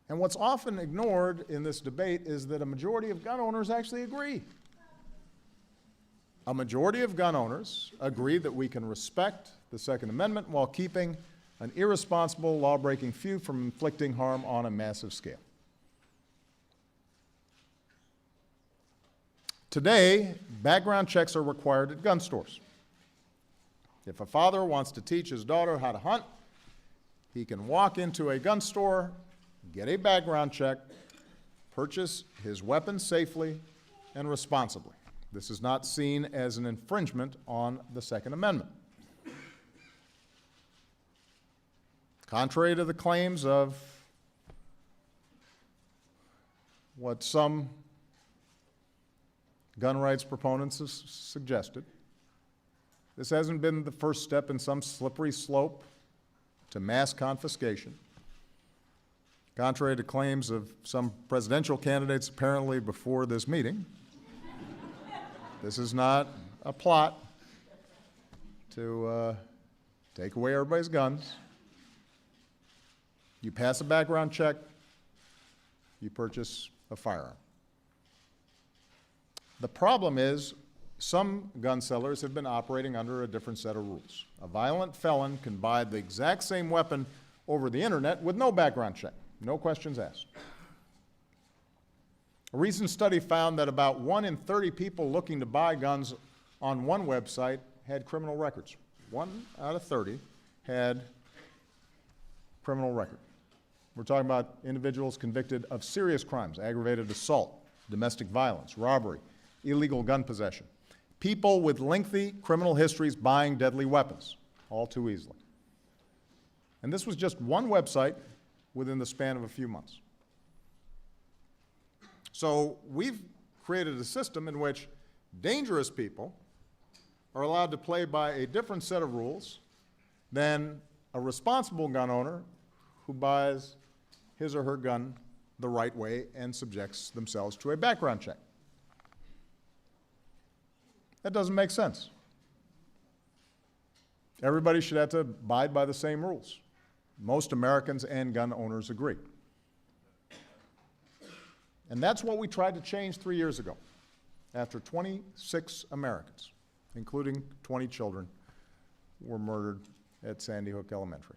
And what's often ignored in this debate is that a majority of gun owners actually agree. A majority of gun owners agree that we can respect the Second Amendment while keeping an irresponsible, law-breaking few from inflicting harm on a massive scale. Today, background checks are required at gun stores. If a father wants to teach his daughter how to hunt, he can walk into a gun store, get a background check, purchase his weapon safely and responsibly. This is not seen as an infringement on the Second Amendment. Contrary to the claims of what some gun rights proponents have suggested, this hasn't been the first step in some slippery slope to mass confiscation. Contrary to claims of some presidential candidates apparently before this meeting, this is not a plot to take away everybody's guns. You pass a background check, you purchase a firearm. The problem is some gun sellers have been operating under a different set of rules. A violent felon can buy the exact same weapon over the internet with no background check, no questions asked. A recent study found that about 1 in 30 people looking to buy guns on one website had criminal records. 1 out of 30 had criminal record. We're talking about individuals convicted of serious crimes, aggravated assault, domestic violence, robbery, illegal gun possession. People with lengthy criminal histories buying deadly weapons, all too easily. And this was just one website within the span of a few months. So we've created a system in which dangerous people are allowed to play by a different set of rules than a responsible gun owner who buys his or her gun the right way and subjects themselves to a background check. That doesn't make sense. Everybody should have to abide by the same rules. Most Americans and gun owners agree. And that's what we tried to change 3 years ago, after 26 Americans, including 20 children, were murdered at Sandy Hook Elementary.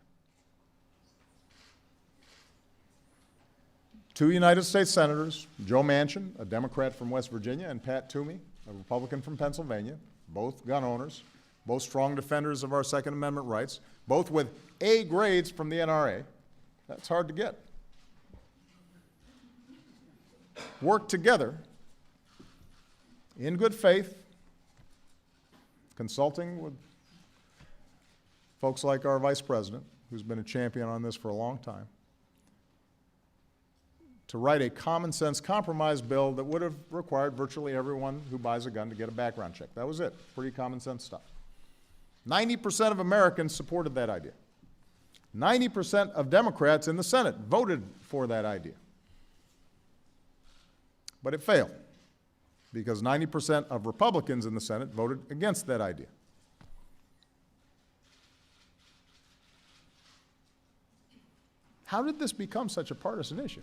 2 United States Senators, Joe Manchin, a Democrat from West Virginia, and Pat Toomey, a Republican from Pennsylvania, both gun owners, both strong defenders of our Second Amendment rights, both with A grades from the NRA. That's hard to get. Worked together in good faith, consulting with folks like our Vice President, who's been a champion on this for a long time, to write a common sense compromise bill that would have required virtually everyone who buys a gun to get a background check. That was it. Pretty common sense stuff. 90% of Americans supported that idea. 90% of Democrats in the Senate voted for that idea. But it failed because 90% of Republicans in the Senate voted against that idea. How did this become such a partisan issue?